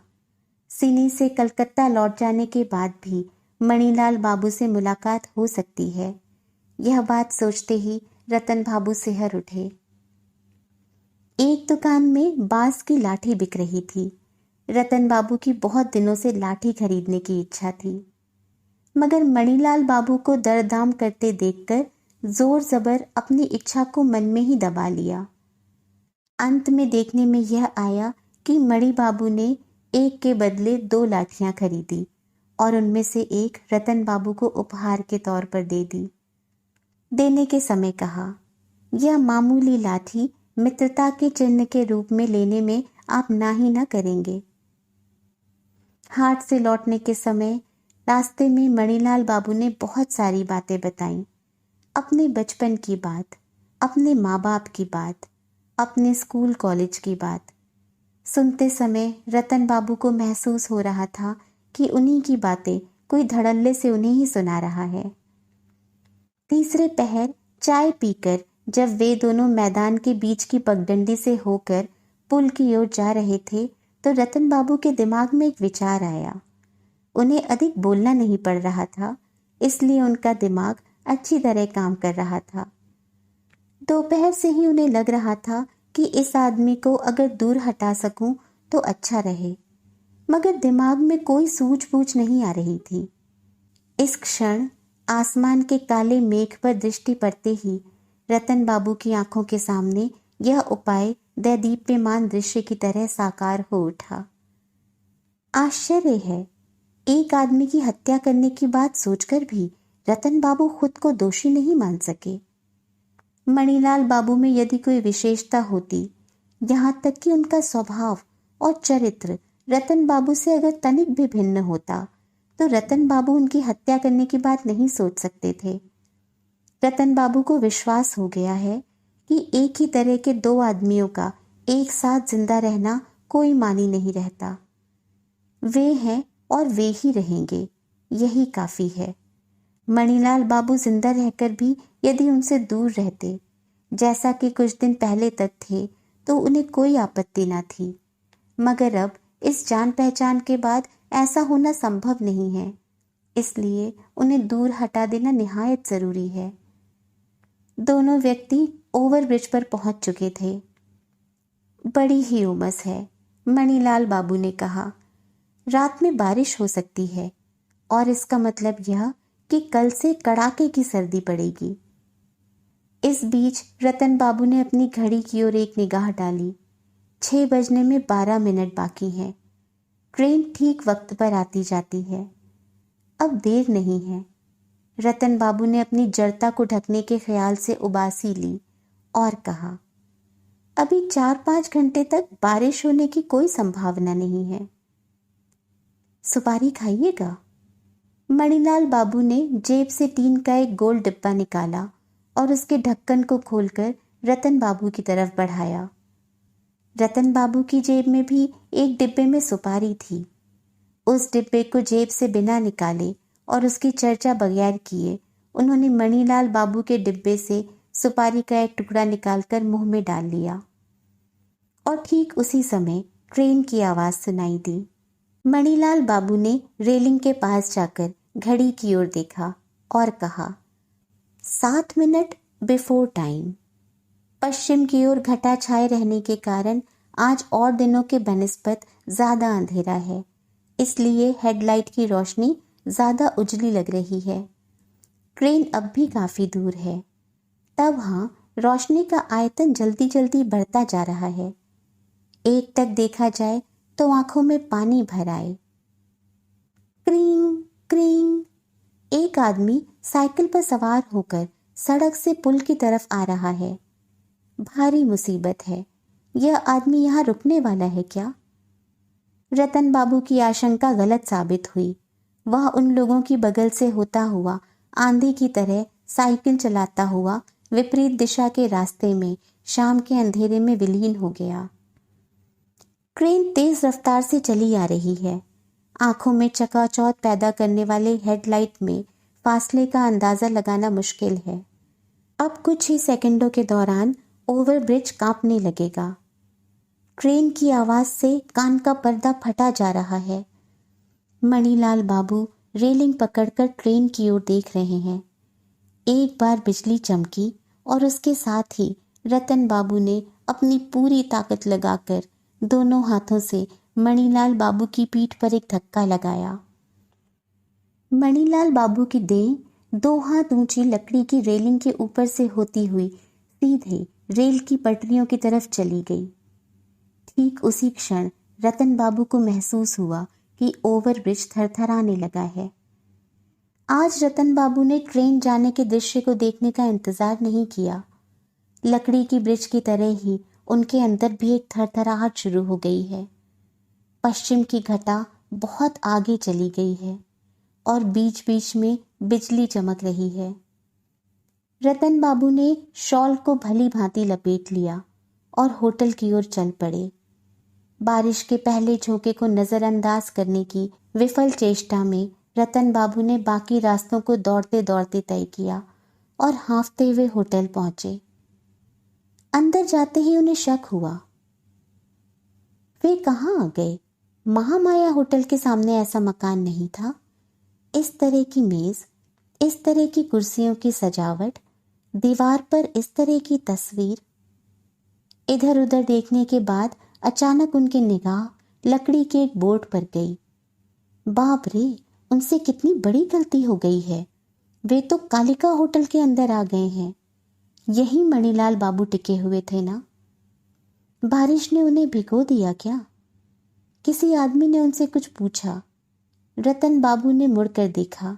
सिनी से कलकत्ता लौट जाने के बाद भी मणिलाल बाबू से मुलाकात हो सकती है। यह बात सोचते ही रतन बाबू सिहर उठे। एक दुकान में बांस की लाठी बिक रही थी। रतन बाबू की बहुत दिनों से लाठी खरीदने की इच्छा थी, मगर मणिलाल बाबू को दरदाम करते देखकर जोर जबर अपनी इच्छा को मन में ही दबा लिया। अंत में देखने में यह आया कि मणि बाबू ने एक के बदले 2 लाठियां खरीदी और उनमें से एक रतन बाबू को उपहार के तौर पर दे दी। देने के समय कहा, यह मामूली लाठी मित्रता के चिन्ह के रूप में लेने में आप ना ही ना करेंगे। हाट से लौटने के समय रास्ते में मणिलाल बाबू ने बहुत सारी बातें बताईं। अपने बचपन की बात, अपने माँ बाप की बात, अपने स्कूल कॉलेज की बात। सुनते समय रतन बाबू को महसूस हो रहा था कि उन्हीं की बातें कोई धड़ल्ले से उन्हें ही सुना रहा है। तीसरे पहर चाय पीकर जब वे दोनों मैदान के बीच की पगडंडी से होकर पुल की ओर जा रहे थे तो रतन बाबू के दिमाग में एक विचार आया। उन्हें अधिक बोलना नहीं पड़ रहा था, इसलिए उनका दिमाग अच्छी तरह काम कर रहा था। दोपहर से ही उन्हें लग रहा था कि इस आदमी को अगर दूर हटा सकूं तो अच्छा रहे, मगर दिमाग में कोई सूझबूझ नहीं आ रही थी। इस क्षण आसमान के काले मेघ पर दृष्टि पड़ते ही रतन बाबू की आंखों के सामने यह उपाय दैदीप्यमान दृश्य की तरह साकार हो उठा। आश्चर्य है, एक आदमी की हत्या करने की बात सोचकर भी रतन बाबू खुद को दोषी नहीं मान सके। मणिलाल बाबू में यदि कोई विशेषता होती, यहाँ तक कि उनका स्वभाव और चरित्र रतन बाबू से अगर तनिक भी भिन्न होता तो रतन बाबू उनकी हत्या करने की बात नहीं सोच सकते थे। रतन बाबू को विश्वास हो गया है कि एक ही तरह के 2 आदमियों का एक साथ जिंदा रहना कोई मानी नहीं रहता। वे हैं और वे ही रहेंगे, यही काफी है। मणिलाल बाबू जिंदा रहकर भी यदि उनसे दूर रहते, जैसा कि कुछ दिन पहले तक थे, तो उन्हें कोई आपत्ति ना थी, मगर अब इस जान पहचान के बाद ऐसा होना संभव नहीं है, इसलिए उन्हें दूर हटा देना निहायत जरूरी है। दोनों व्यक्ति ओवरब्रिज पर पहुंच चुके थे। बड़ी ही उमस है, मणिलाल बाबू ने कहा। रात में बारिश हो सकती है और इसका मतलब यह कि कल से कड़ाके की सर्दी पड़ेगी। इस बीच रतन बाबू ने अपनी घड़ी की ओर एक निगाह डाली। 6 बजने में 12 मिनट बाकी हैं। ट्रेन ठीक वक्त पर आती जाती है। अब देर नहीं है। रतन बाबू ने अपनी जड़ता को ढकने के ख्याल से उबासी ली और कहा, अभी 4-5 घंटे तक बारिश होने की कोई संभावना नहीं है। सुपारी खाइएगा? मणिलाल बाबू ने जेब से टीन का एक गोल डिब्बा निकाला और उसके ढक्कन को खोलकर रतन बाबू की तरफ बढ़ाया। रतन बाबू की जेब में भी एक डिब्बे में सुपारी थी। उस डिब्बे को जेब से बिना निकाले और उसकी चर्चा बगैर किए उन्होंने मणिलाल बाबू के डिब्बे से सुपारी का एक टुकड़ा निकालकर मुंह में डाल लिया। और ठीक उसी समय ट्रेन की आवाज सुनाई दी। मणिलाल बाबू ने रेलिंग के पास जाकर घड़ी की ओर देखा और कहा, 7 मिनट बिफोर टाइम। पश्चिम की ओर घटा छाए रहने के कारण आज और दिनों के बनिस्बत ज्यादा अंधेरा है, इसलिए हेडलाइट की रोशनी ज्यादा उजली लग रही है। ट्रेन अब भी काफी दूर है, तब हाँ रोशनी का आयतन जल्दी जल्दी बढ़ता जा रहा है। एक टक देखा जाए तो आंखों में पानी भर आए। क्रींग क्रींग, एक आदमी साइकिल पर सवार होकर सड़क से पुल की तरफ आ रहा है। भारी मुसीबत है, यह आदमी यहाँ रुकने वाला है क्या? रतन बाबू की आशंका गलत साबित हुई। वह उन लोगों की बगल से होता हुआ आंधी की तरह साइकिल चलाता हुआ विपरीत दिशा के रास्ते में शाम के अंधेरे में विलीन हो गया। ट्रेन तेज रफ्तार से चली आ रही है। आंखों में चकाचौंध पैदा करने वाले हेडलाइट में फासले का अंदाजा लगाना मुश्किल है। अब कुछ ही सेकंडों के दौरान ओवरब्रिज कांपने लगेगा। ट्रेन की आवाज से कान का पर्दा फटा जा रहा है। मणिलाल बाबू रेलिंग पकड़कर ट्रेन की ओर देख रहे हैं। एक बार बिजली चमकी और उसके साथ ही रतन बाबू ने अपनी पूरी ताकत लगाकर दोनों हाथों से मणिलाल बाबू की पीठ पर एक धक्का लगाया। मणिलाल बाबू की देह 2 हाथ ऊंची लकड़ी की रेलिंग के ऊपर से होती हुई सीधे रेल की पटरियों की तरफ चली गई। ठीक उसी क्षण रतन बाबू को महसूस हुआ कि ओवरब्रिज थरथराने लगा है। आज रतन बाबू ने ट्रेन जाने के दृश्य को देखने का इंतजार नहीं किया। लकड़ी की ब्रिज की तरह ही उनके अंदर भी एक थरथराहट शुरू हो गई है। पश्चिम की घटा बहुत आगे चली गई है और बीच बीच में बिजली चमक रही है। रतन बाबू ने शॉल को भली भांति लपेट लिया और होटल की ओर चल पड़े। बारिश के पहले झोंके को नजरअंदाज करने की विफल चेष्टा में रतन बाबू ने बाकी रास्तों को दौड़ते दौड़ते तय किया और हाँफते हुए होटल पहुंचे। अंदर जाते ही उन्हें शक हुआ। वे कहाँ आ गए? महामाया होटल के सामने ऐसा मकान नहीं था। इस तरह की मेज, इस तरह की कुर्सियों की सजावट, दीवार पर इस तरह की तस्वीर। इधर उधर देखने के बाद अचानक उनकी निगाह लकड़ी के एक बोर्ड पर गई। बाप रे, उनसे कितनी बड़ी गलती हो गई है। वे तो कालिका होटल के अंदर आ गए हैं। यही मणिलाल बाबू टिके हुए थे ना? बारिश ने उन्हें भिगो दिया क्या? किसी आदमी ने उनसे कुछ पूछा। रतन बाबू ने मुड़कर देखा।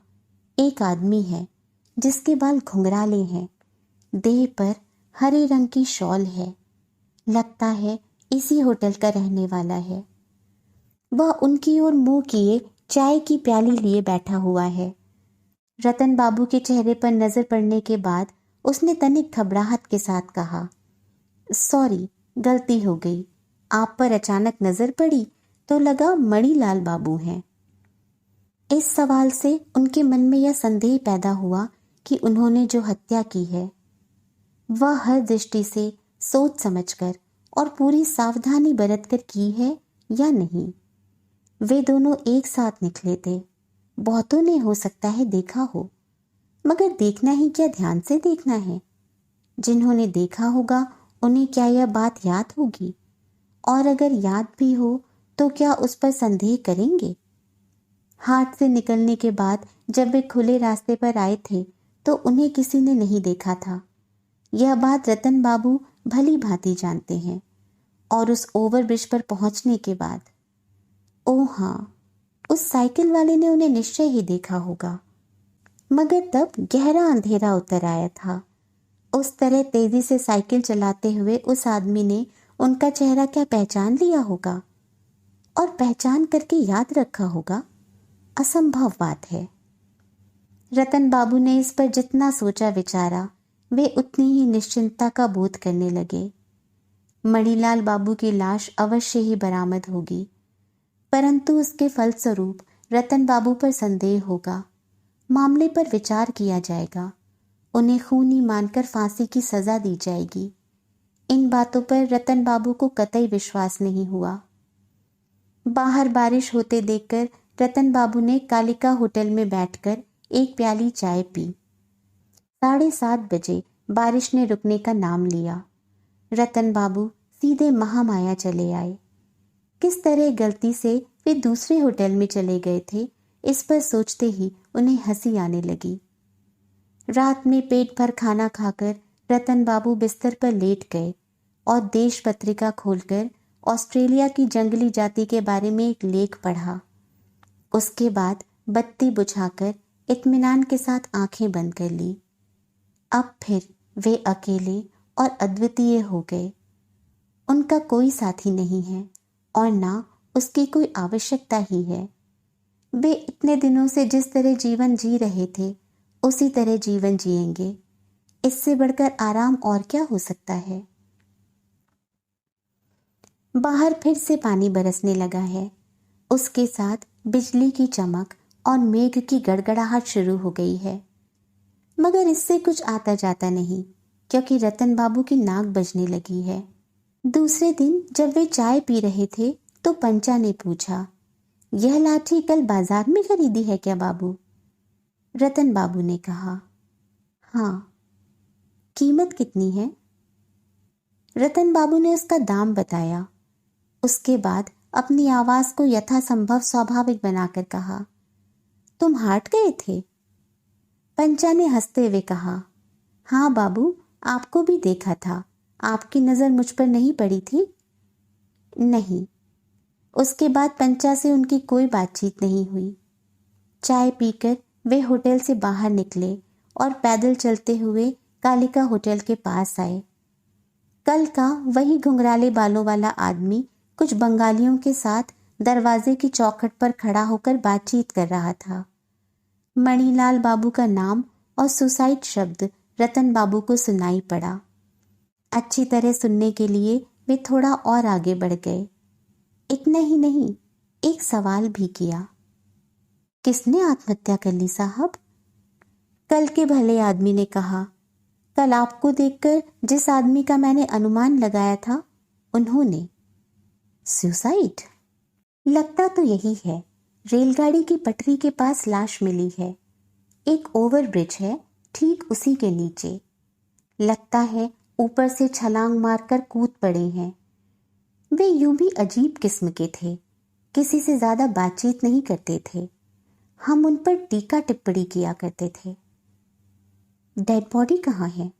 एक आदमी है जिसके बाल घुंघराले हैं, देह पर हरे रंग की शॉल है। लगता है इसी होटल का रहने वाला है। वह उनकी ओर मुंह किए चाय की प्याली लिए बैठा हुआ है। रतन बाबू के चेहरे पर नजर पड़ने के बाद उसने तनिक घबराहट के साथ कहा, सॉरी, गलती हो गई। आप पर अचानक नजर पड़ी तो लगा मणिलाल बाबू हैं। इस सवाल से उनके मन में यह संदेह पैदा हुआ कि उन्होंने जो हत्या की है वह हर दृष्टि से सोच समझकर और पूरी सावधानी बरतकर की है या नहीं। वे दोनों एक साथ निकले थे। बहुतों ने हो सकता है देखा हो, मगर देखना ही क्या ध्यान से देखना है। जिन्होंने देखा होगा उन्हें क्या यह बात याद होगी? और अगर याद भी हो तो क्या उस पर संदेह करेंगे? हाट से निकलने के बाद जब वे खुले रास्ते पर आए थे तो उन्हें किसी ने नहीं देखा था। यह बात रतन बाबू भली भांति जानते हैं। और उस ओवरब्रिज पर पहुंचने के बाद, ओह हाँ, उस साइकिल वाले ने उन्हें निश्चय ही देखा होगा। मगर तब गहरा अंधेरा उतर आया था। उस तरह तेजी से साइकिल चलाते हुए उस आदमी ने उनका चेहरा क्या पहचान लिया होगा और पहचान करके याद रखा होगा? असंभव बात है। रतन बाबू ने इस पर जितना सोचा विचारा, वे उतनी ही निश्चिंतता का बोध करने लगे। मणिलाल बाबू की लाश अवश्य ही बरामद होगी, परंतु उसके फलस्वरूप रतन बाबू पर संदेह होगा। मामले पर विचार किया जाएगा, उन्हें खूनी मानकर फांसी की सजा दी जाएगी। इन बातों पर रतन बाबू को कतई विश्वास नहीं हुआ। बाहर बारिश होते देखकर रतन बाबू ने कालिका होटल में बैठकर एक प्याली चाय पी। 7:30 बजे बारिश ने रुकने का नाम लिया। रतन बाबू सीधे महामाया चले आए। किस तरह गलती से वे दूसरे होटल में चले गए थे, इस पर सोचते ही उन्हें हंसी आने लगी। रात में पेट भर खाना खाकर रतन बाबू बिस्तर पर लेट गए और देश पत्रिका खोलकर ऑस्ट्रेलिया की जंगली जाति के बारे में एक लेख पढ़ा। उसके बाद बत्ती बुझाकर इत्मीनान के साथ आंखें बंद कर ली। अब फिर वे अकेले और अद्वितीय हो गए। उनका कोई साथी नहीं है और ना उसकी कोई आवश्यकता ही है। वे इतने दिनों से जिस तरह जीवन जी रहे थे, उसी तरह जीवन जिएंगे। इससे बढ़कर आराम और क्या हो सकता है? बाहर फिर से पानी बरसने लगा है। उसके साथ बिजली की चमक और मेघ की गड़गड़ाहट शुरू हो गई है। मगर इससे कुछ आता जाता नहीं, क्योंकि रतन बाबू की नाक बजने लगी है। दूसरे दिन जब वे चाय पी रहे थे तो पंचा ने पूछा, यह लाठी कल बाजार में खरीदी है क्या बाबू? रतन बाबू ने कहा, हाँ। कीमत कितनी है? रतन बाबू ने उसका दाम बताया। उसके बाद अपनी आवाज को यथासंभव स्वाभाविक बनाकर कहा, तुम हाट गए थे? पंचा ने हंसते हुए कहा, हाँ बाबू, आपको भी देखा था। आपकी नजर मुझ पर नहीं पड़ी थी? नहीं। उसके बाद पंचा से उनकी कोई बातचीत नहीं हुई। चाय पीकर वे होटल से बाहर निकले और पैदल चलते हुए कालिका होटल के पास आए। कल का वही घुंघराले बालों वाला आदमी कुछ बंगालियों के साथ दरवाजे की चौखट पर खड़ा होकर बातचीत कर रहा था। मणिलाल बाबू का नाम और सुसाइड शब्द रतन बाबू को सुनाई पड़ा। अच्छी तरह सुनने के लिए वे थोड़ा और आगे बढ़ गए। इतना ही नहीं, एक सवाल भी किया, किसने आत्महत्या कर ली साहब? कल के भले आदमी ने कहा, कल आपको देखकर जिस आदमी का मैंने अनुमान लगाया था, उन्होंने। सुसाइड? लगता तो यही है। रेलगाड़ी की पटरी के पास लाश मिली है। एक ओवरब्रिज है ठीक उसी के नीचे। लगता है ऊपर से छलांग मारकर कूद पड़े हैं। वे यूं भी अजीब किस्म के थे, किसी से ज्यादा बातचीत नहीं करते थे। हम उन पर टीका टिप्पणी किया करते थे। डेड बॉडी कहाँ है?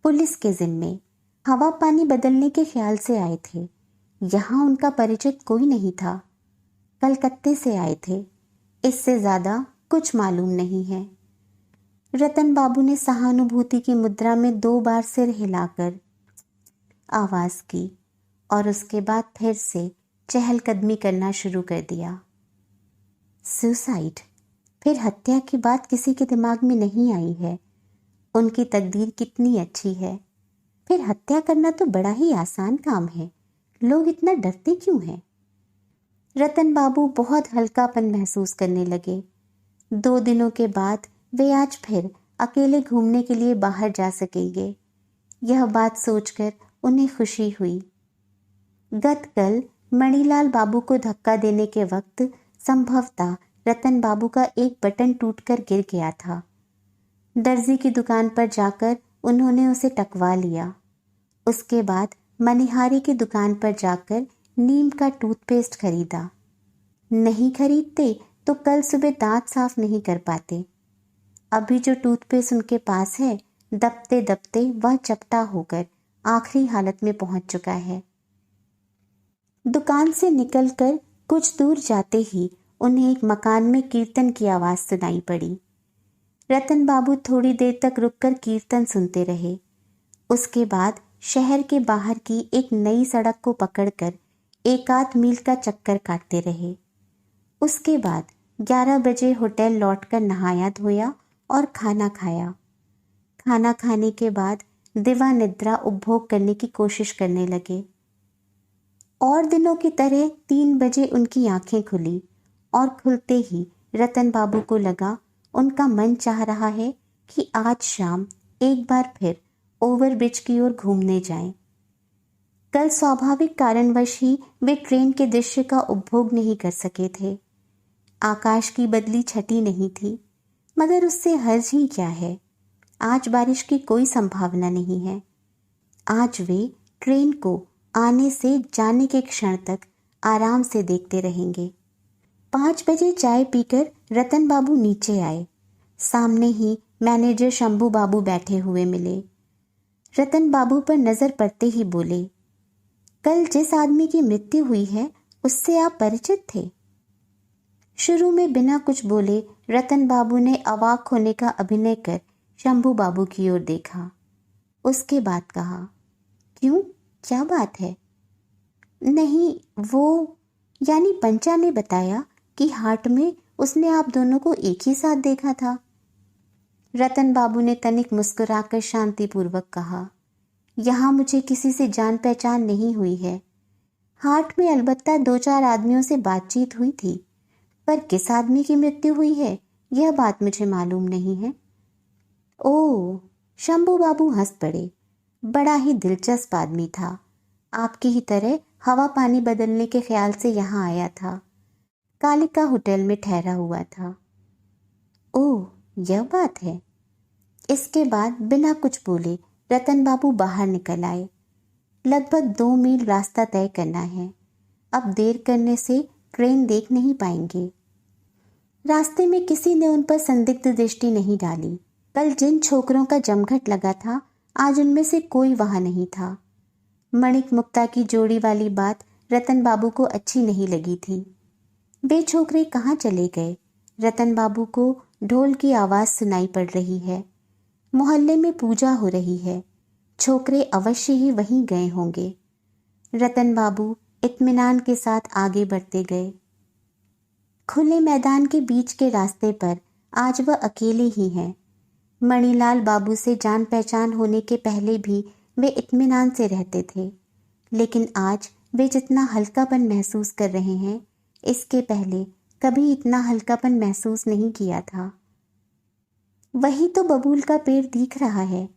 पुलिस के जिम्मे। हवा पानी बदलने के ख्याल से आए थे। यहाँ उनका परिचित कोई नहीं था। कलकत्ते से आए थे। इससे ज्यादा कुछ मालूम नहीं है। रतन बाबू ने सहानुभूति की मुद्रा में 2 बार सिर हिलाकर आवाज की और उसके बाद फिर से चहलकदमी करना शुरू कर दिया। सुसाइड, फिर हत्या की बात किसी के दिमाग में नहीं आई है। उनकी तकदीर कितनी अच्छी है। फिर हत्या करना तो बड़ा ही आसान काम है। लोग इतना डरते क्यों हैं? रतन बाबू बहुत हल्कापन महसूस करने लगे। 2 दिनों के बाद वे आज फिर अकेले घूमने के लिए बाहर जा सकेंगे। यह बात सोचकर उन्हें खुशी हुई। गत कल मणिलाल बाबू को धक्का देने के वक्त संभवतः रतन बाबू का एक बटन टूटकर गिर गया था। दर्जी की दुकान पर जाकर उन्होंने उसे टकवा लिया। उसके बाद मनिहारी की दुकान पर जाकर नीम का टूथपेस्ट खरीदा। नहीं खरीदते तो कल सुबह दांत साफ नहीं कर पाते। अभी जो टूथपेस्ट उनके पास है, दबते दबते वह चपटा होकर आखिरी हालत में पहुंच चुका है। दुकान से निकलकर कुछ दूर जाते ही उन्हें एक मकान में कीर्तन की आवाज़ सुनाई पड़ी। रतन बाबू थोड़ी देर तक रुककर कीर्तन सुनते रहे। उसके बाद शहर के बाहर की एक नई सड़क को पकड़कर 1 आध मील का चक्कर काटते रहे। उसके बाद 11 बजे होटल लौटकर नहाया धोया और खाना खाया। खाना खाने के बाद दिवा निद्रा उपभोग करने की कोशिश करने लगे। और दिनों की तरह 3 बजे उनकी आंखें खुली और खुलते ही रतन बाबू को लगा उनका मन चाह रहा है कि आज शाम एक बार फिर ओवरब्रिज की ओर घूमने जाएं। कल स्वाभाविक कारणवश ही वे ट्रेन के दृश्य का उपभोग नहीं कर सके थे। आकाश की बदली छटी नहीं थी, मगर उससे हर्ज ही क्या है। आज बारिश की कोई संभावना नहीं है। आज वे ट्रेन को आने से जाने के क्षण तक आराम से देखते रहेंगे। 5 बजे चाय पीकर रतन बाबू नीचे आए। सामने ही मैनेजर शंभू बाबू बैठे हुए मिले। रतन बाबू पर नजर पड़ते ही बोले, कल जिस आदमी की मृत्यु हुई है उससे आप परिचित थे? शुरू में बिना कुछ बोले रतन बाबू ने अवाक होने का अभिनय कर शंभू बाबू की ओर देखा। उसके बाद कहा, क्यों, क्या बात है? नहीं, वो यानी पंचा ने बताया कि हाट में उसने आप दोनों को एक ही साथ देखा था। रतन बाबू ने तनिक मुस्कुराकर शांतिपूर्वक कहा, यहाँ मुझे किसी से जान पहचान नहीं हुई है। हाट में अलबत्ता 2-4 आदमियों से बातचीत हुई थी, पर किस आदमी की मृत्यु हुई है यह बात मुझे मालूम नहीं है। ओह, शंभू बाबू हंस पड़े। बड़ा ही दिलचस्प आदमी था। आपकी ही तरह हवा पानी बदलने के ख्याल से यहाँ आया था। कालिका होटल में ठहरा हुआ था। ओह, यह बात है। इसके बाद बिना कुछ बोले रतन बाबू बाहर निकल आए। लगभग 2 मील रास्ता तय करना है। अब देर करने से ट्रेन देख नहीं पाएंगे। रास्ते में किसी ने उन पर संदिग्ध दृष्टि नहीं डाली। कल जिन छोकरों का जमघट लगा था आज उनमें से कोई वहां नहीं था। मणिक मुक्ता की जोड़ी वाली बात रतन बाबू को अच्छी नहीं लगी थी। वे छोकरे कहाँ चले गए? रतन बाबू को ढोल की आवाज़ सुनाई पड़ रही है। मोहल्ले में पूजा हो रही है। छोकरे अवश्य ही वहीं गए होंगे। रतन बाबू इत्मीनान के साथ आगे बढ़ते गए। खुले मैदान के बीच के रास्ते पर आज वह अकेले ही हैं। मणिलाल बाबू से जान पहचान होने के पहले भी वे इत्मीनान से रहते थे, लेकिन आज वे जितना हल्कापन महसूस कर रहे हैं इसके पहले कभी इतना हल्कापन महसूस नहीं किया था। वही तो बबूल का पेड़ दिख रहा है।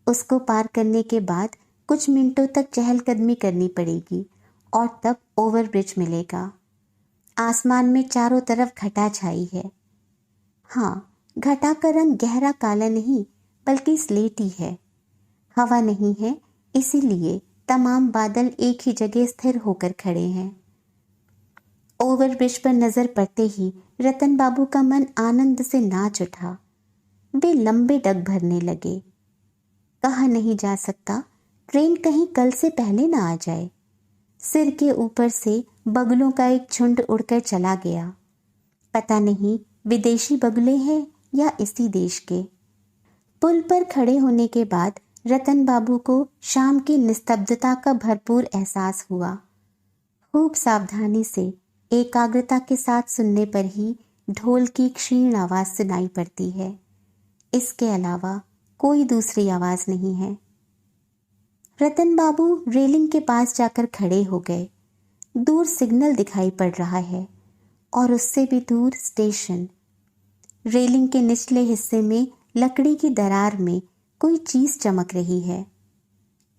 उसको पार करने के बाद कुछ मिनटों तक चहलकदमी करनी पड़ेगी और तब ओवरब्रिज मिलेगा। आसमान में चारों तरफ घटा छाई है। हाँ, घटा का रंग गहरा काला नहीं बल्कि स्लेटी है। हवा नहीं है, इसीलिए तमाम बादल एक ही जगह स्थिर होकर खड़े हैं। ओवरब्रिज पर नजर पड़ते ही रतन बाबू का मन आनंद से नाच उठा। वे लंबे डग भरने लगे। कहा नहीं जा सकता, ट्रेन कहीं कल से पहले ना आ जाए। सिर के ऊपर से बगुलों का एक झुंड उड़कर चला गया। पता नहीं विदेशी बगुले हैं या इसी देश के। पुल पर खड़े होने के बाद रतन बाबू को शाम की निस्तब्धता का भरपूर एहसास हुआ। खूब सावधानी से एकाग्रता के साथ सुनने पर ही ढोल की क्षीण आवाज सुनाई पड़ती है। इसके अलावा कोई दूसरी आवाज नहीं है। रतन बाबू रेलिंग के पास जाकर खड़े हो गए। दूर सिग्नल दिखाई पड़ रहा है और उससे भी दूर स्टेशन। रेलिंग के निचले हिस्से में लकड़ी की दरार में कोई चीज चमक रही है।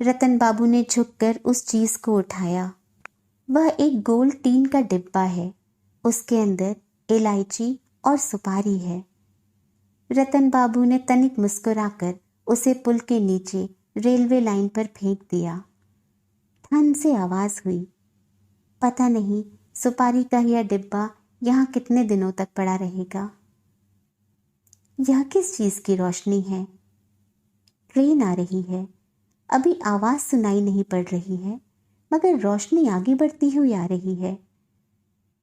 रतन बाबू ने झुककर उस चीज को उठाया। वह एक गोल टीन का डिब्बा है। उसके अंदर इलायची और सुपारी है। रतन बाबू ने तनिक मुस्कुराकर उसे पुल के नीचे रेलवे लाइन पर फेंक दिया। ठन से आवाज हुई। पता नहीं सुपारी का यह डिब्बा यहाँ कितने दिनों तक पड़ा रहेगा। यह किस चीज की रोशनी है? ट्रेन आ रही है। अभी आवाज सुनाई नहीं पड़ रही है, मगर रोशनी आगे बढ़ती हुई आ रही है।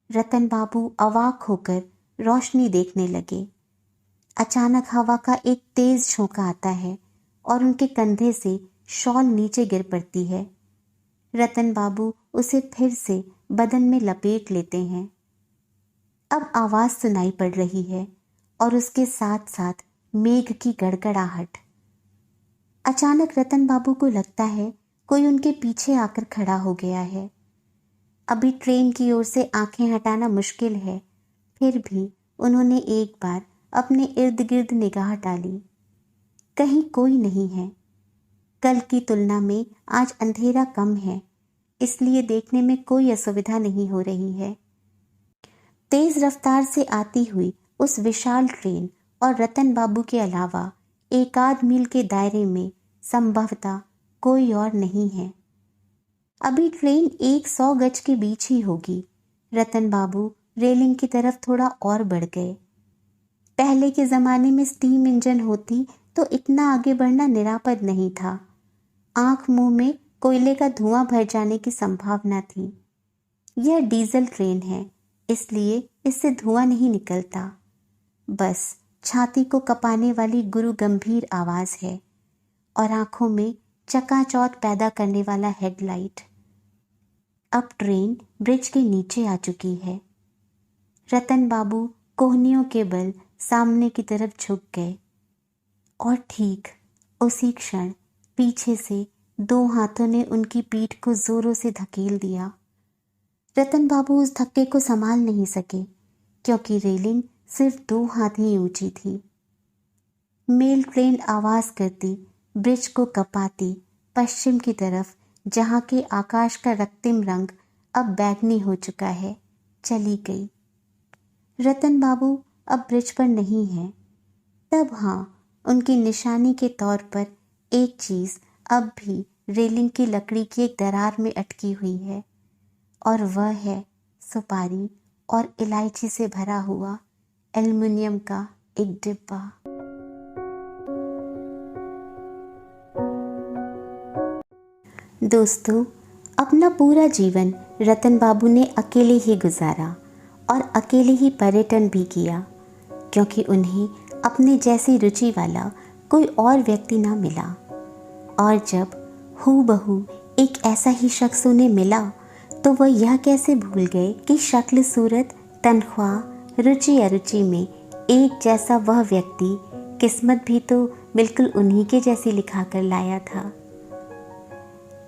रतन बाबू अवाक होकर रोशनी देखने लगे। अचानक हवा का एक तेज झोंका आता है और उनके कंधे से शॉल नीचे गिर पड़ती है। रतन बाबू उसे फिर से बदन में लपेट लेते हैं। अब आवाज सुनाई पड़ रही है और उसके साथ साथ मेघ की गड़गड़ाहट। अचानक रतन बाबू को लगता है कोई उनके पीछे आकर खड़ा हो गया है। अभी ट्रेन की ओर से आंखें हटाना मुश्किल है, फिर भी उन्होंने एक बार अपने इर्द गिर्द निगाह डाली। कहीं कोई नहीं है। कल की तुलना में आज अंधेरा कम है, इसलिए देखने में कोई असुविधा नहीं हो रही है। तेज रफ्तार से आती हुई उस विशाल ट्रेन और रतन बाबू के अलावा एकाध मील के दायरे में संभवतः कोई और नहीं है। अभी ट्रेन 100 गज के बीच ही होगी। रतन बाबू रेलिंग की तरफ थोड़ा और बढ़ गए। पहले के ज़माने में स्टीम इंजन होती तो इतना आगे बढ़ना निरापद नहीं था। आंख मुंह में कोयले का धुआं भर जाने की संभावना थी। यह डीजल ट्रेन है, इसलिए इससे धुआं नहीं निकलता। बस छाती को कपाने वाली गुरु गंभीर आवाज़ है और आंखों में चकाचौंध पैदा करने वाला हेडलाइट। अब ट्रेन ब्रिज के नीचे आ चुकी है। रतन बाबू कोहनियों के बल सामने की तरफ झुक गए और ठीक उसी क्षण पीछे से 2 हाथों ने उनकी पीठ को जोरों से धकेल दिया। रतन बाबू उस धक्के को संभाल नहीं सके क्योंकि रेलिंग सिर्फ 2 हाथ ही ऊंची थी। मेल ट्रेन आवाज करती ब्रिज को कपाती पश्चिम की तरफ, जहाँ के आकाश का रक्तिम रंग अब बैगनी हो चुका है, चली गई। रतन बाबू अब ब्रिज पर नहीं है। तब हाँ, उनकी निशानी के तौर पर एक चीज़ अब भी रेलिंग की लकड़ी की एक दरार में अटकी हुई है और वह है सुपारी और इलायची से भरा हुआ एल्युमिनियम का एक डिब्बा। दोस्तों, अपना पूरा जीवन रतन बाबू ने अकेले ही गुजारा और अकेले ही पर्यटन भी किया, क्योंकि उन्हें अपने जैसी रुचि वाला कोई और व्यक्ति ना मिला। और जब हूबहू एक ऐसा ही शख्स उन्हें मिला तो वह यह कैसे भूल गए कि शक्ल सूरत तनख्वाह रुचि अरुचि में एक जैसा वह व्यक्ति किस्मत भी तो बिल्कुल उन्हीं के जैसी लिखा कर लाया था।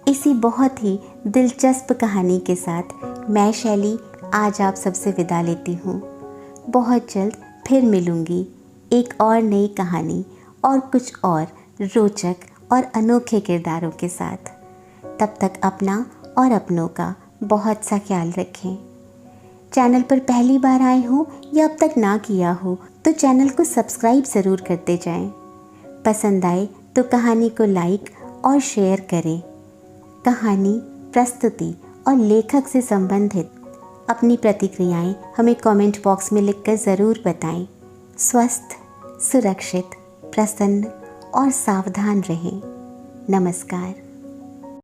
इसी बहुत ही दिलचस्प कहानी के साथ मैं शैली आज आप सबसे विदा लेती हूँ। बहुत जल्द फिर मिलूँगी एक और नई कहानी और कुछ और रोचक और अनोखे किरदारों के साथ। तब तक अपना और अपनों का बहुत सा ख्याल रखें। चैनल पर पहली बार आए हो या अब तक ना किया हो तो चैनल को सब्सक्राइब ज़रूर करते जाएं। पसंद आए तो कहानी को लाइक और शेयर करें। कहानी, प्रस्तुति और लेखक से संबंधित अपनी प्रतिक्रियाएं हमें कमेंट बॉक्स में लिखकर ज़रूर बताएं। स्वस्थ, सुरक्षित, प्रसन्न और सावधान रहें। नमस्कार।